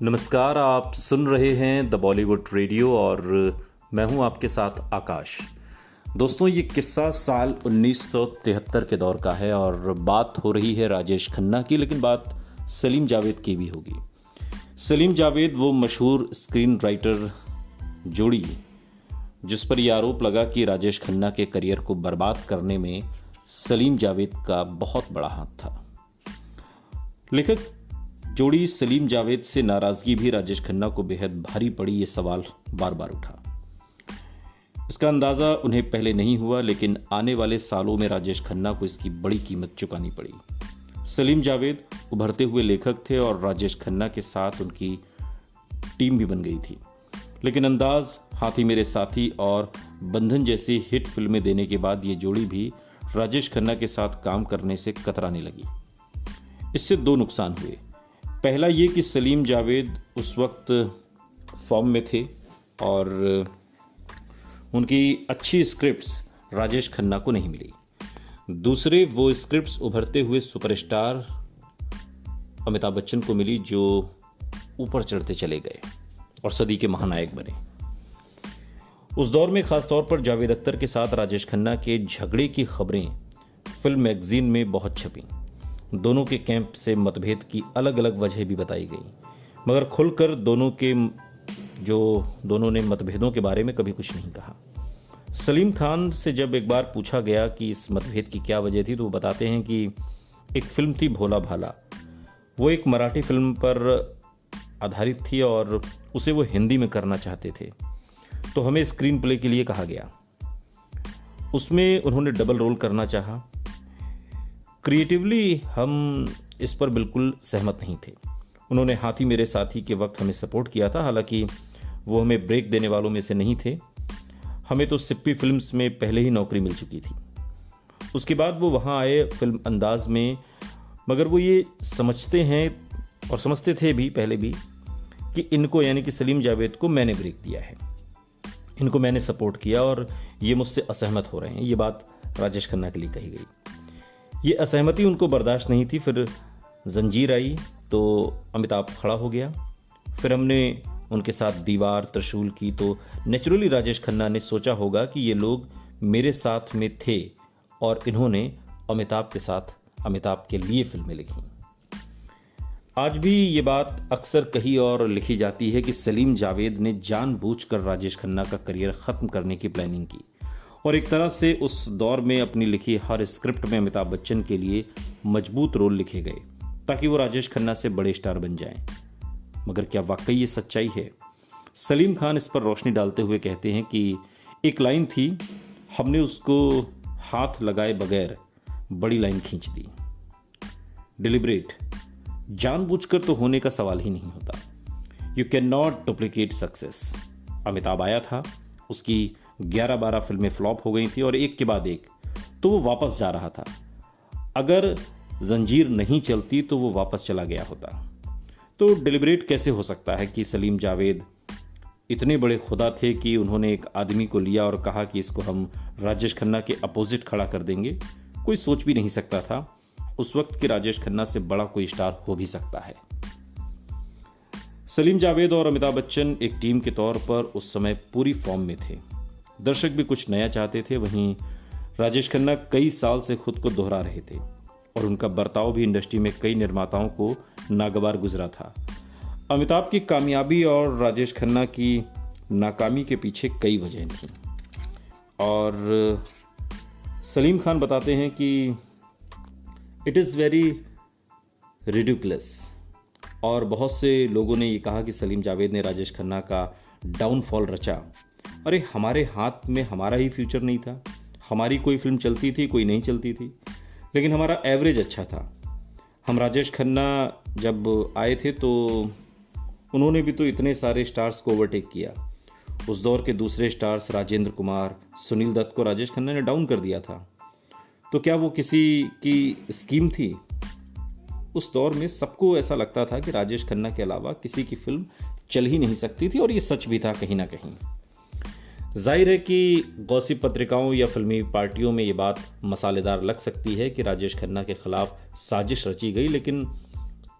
नमस्कार, आप सुन रहे हैं द बॉलीवुड रेडियो और मैं हूं आपके साथ आकाश। दोस्तों, ये किस्सा साल 1973 के दौर का है और बात हो रही है राजेश खन्ना की, लेकिन बात सलीम जावेद की भी होगी। सलीम जावेद वो मशहूर स्क्रीन राइटर जोड़ी जिस पर यह आरोप लगा कि राजेश खन्ना के करियर को बर्बाद करने में सलीम जावेद का बहुत बड़ा हाथ था। लेखक जोड़ी सलीम जावेद से नाराजगी भी राजेश खन्ना को बेहद भारी पड़ी। ये सवाल बार बार उठा। इसका अंदाजा उन्हें पहले नहीं हुआ, लेकिन आने वाले सालों में राजेश खन्ना को इसकी बड़ी कीमत चुकानी पड़ी। सलीम जावेद उभरते हुए लेखक थे और राजेश खन्ना के साथ उनकी टीम भी बन गई थी, लेकिन अंदाज, हाथी मेरे साथी और बंधन जैसी हिट फिल्में देने के बाद ये जोड़ी भी राजेश खन्ना के साथ काम करने से कतराने लगी। इससे दो नुकसान हुए। पहला ये कि सलीम जावेद उस वक्त फॉर्म में थे और उनकी अच्छी स्क्रिप्ट्स राजेश खन्ना को नहीं मिली। दूसरे, वो स्क्रिप्ट्स उभरते हुए सुपरस्टार अमिताभ बच्चन को मिली, जो ऊपर चढ़ते चले गए और सदी के महानायक बने। उस दौर में खासतौर पर जावेद अख्तर के साथ राजेश खन्ना के झगड़े की खबरें फिल्म मैगजीन में बहुत छपी। दोनों के कैंप से मतभेद की अलग अलग वजह भी बताई गई, मगर खुलकर दोनों ने मतभेदों के बारे में कभी कुछ नहीं कहा। सलीम खान से जब एक बार पूछा गया कि इस मतभेद की क्या वजह थी, तो वो बताते हैं कि एक फिल्म थी भोला भाला। वो एक मराठी फिल्म पर आधारित थी और उसे वो हिंदी में करना चाहते थे, तो हमें स्क्रीन प्ले के लिए कहा गया। उसमें उन्होंने डबल रोल करना चाहा। क्रिएटिवली हम इस पर बिल्कुल सहमत नहीं थे। उन्होंने हाथी मेरे साथी के वक्त हमें सपोर्ट किया था, हालांकि वो हमें ब्रेक देने वालों में से नहीं थे। हमें तो सिप्पी फिल्म्स में पहले ही नौकरी मिल चुकी थी। उसके बाद वो वहाँ आए फिल्म अंदाज में, मगर वो ये समझते हैं और समझते थे भी पहले भी कि इनको, यानी कि सलीम जावेद को मैंने ब्रेक दिया है, इनको मैंने सपोर्ट किया और ये मुझसे असहमत हो रहे हैं। ये बात राजेश खन्ना के लिए कही गई। ये असहमति उनको बर्दाश्त नहीं थी। फिर जंजीर आई तो अमिताभ खड़ा हो गया। फिर हमने उनके साथ दीवार, त्रिशूल की, तो नेचुरली राजेश खन्ना ने सोचा होगा कि ये लोग मेरे साथ में थे और इन्होंने अमिताभ के साथ, अमिताभ के लिए फिल्में लिखी। आज भी ये बात अक्सर कही और लिखी जाती है कि सलीम जावेद ने जानबूझकर राजेश खन्ना का करियर खत्म करने की प्लानिंग की और एक तरह से उस दौर में अपनी लिखी हर स्क्रिप्ट में अमिताभ बच्चन के लिए मजबूत रोल लिखे गए ताकि वो राजेश खन्ना से बड़े स्टार बन जाएं। मगर क्या वाकई ये सच्चाई है? सलीम खान इस पर रोशनी डालते हुए कहते हैं कि एक लाइन थी, हमने उसको हाथ लगाए बगैर बड़ी लाइन खींच दी। डिलिबरेट, जानबूझकर तो होने का सवाल ही नहीं होता। You can not duplicate success. Amitabh आया था, उसकी 11-12 फिल्में फ्लॉप हो गई थी और एक के बाद एक, तो वो वापस जा रहा था। अगर जंजीर नहीं चलती तो वो वापस चला गया होता। तो डिलिबरेट कैसे हो सकता है कि सलीम जावेद इतने बड़े खुदा थे कि उन्होंने एक आदमी को लिया और कहा कि इसको हम राजेश खन्ना के अपोजिट खड़ा कर देंगे। कोई सोच भी नहीं सकता था उस वक्त कि राजेश खन्ना से बड़ा कोई स्टार हो भी सकता है। सलीम जावेद और अमिताभ बच्चन एक टीम के तौर पर उस समय पूरी फॉर्म में थे। दर्शक भी कुछ नया चाहते थे। वहीं राजेश खन्ना कई साल से खुद को दोहरा रहे थे और उनका बर्ताव भी इंडस्ट्री में कई निर्माताओं को नागवार गुजरा था। अमिताभ की कामयाबी और राजेश खन्ना की नाकामी के पीछे कई वजह थीं और सलीम खान बताते हैं कि इट इज़ वेरी रिडिकुलस। और बहुत से लोगों ने ये कहा कि सलीम जावेद ने राजेश खन्ना का डाउनफॉल रचा। अरे, हमारे हाथ में हमारा ही फ्यूचर नहीं था। हमारी कोई फिल्म चलती थी, कोई नहीं चलती थी, लेकिन हमारा एवरेज अच्छा था। हम राजेश खन्ना जब आए थे तो उन्होंने भी तो इतने सारे स्टार्स को ओवरटेक किया। उस दौर के दूसरे स्टार्स राजेंद्र कुमार, सुनील दत्त को राजेश खन्ना ने डाउन कर दिया था। तो क्या वो किसी की स्कीम थी? उस दौर में सबको ऐसा लगता था कि राजेश खन्ना के अलावा किसी की फिल्म चल ही नहीं सकती थी और ये सच भी था कहीं ना कहीं। जाहिर है कि गॉसिप पत्रिकाओं या फिल्मी पार्टियों में ये बात मसालेदार लग सकती है कि राजेश खन्ना के खिलाफ साजिश रची गई, लेकिन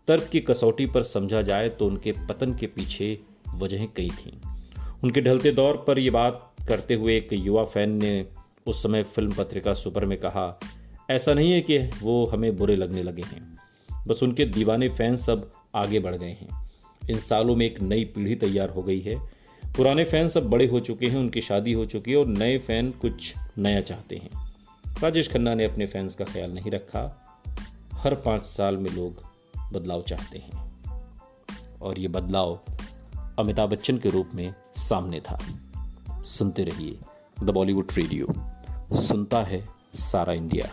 तर्क की कसौटी पर समझा जाए तो उनके पतन के पीछे वजहें कई थीं। उनके ढलते दौर पर यह बात करते हुए एक युवा फैन ने उस समय फिल्म पत्रिका सुपर में कहा, ऐसा नहीं है कि वो हमें बुरे लगने लगे हैं, बस उनके दीवाने फैन सब आगे बढ़ गए हैं। इन सालों में एक नई पीढ़ी तैयार हो गई है। पुराने फैन सब बड़े हो चुके हैं, उनकी शादी हो चुकी है और नए फैन कुछ नया चाहते हैं। राजेश खन्ना ने अपने फैंस का ख्याल नहीं रखा। हर 5 साल में लोग बदलाव चाहते हैं और ये बदलाव अमिताभ बच्चन के रूप में सामने था। सुनते रहिए द बॉलीवुड रेडियो, सुनता है सारा इंडिया।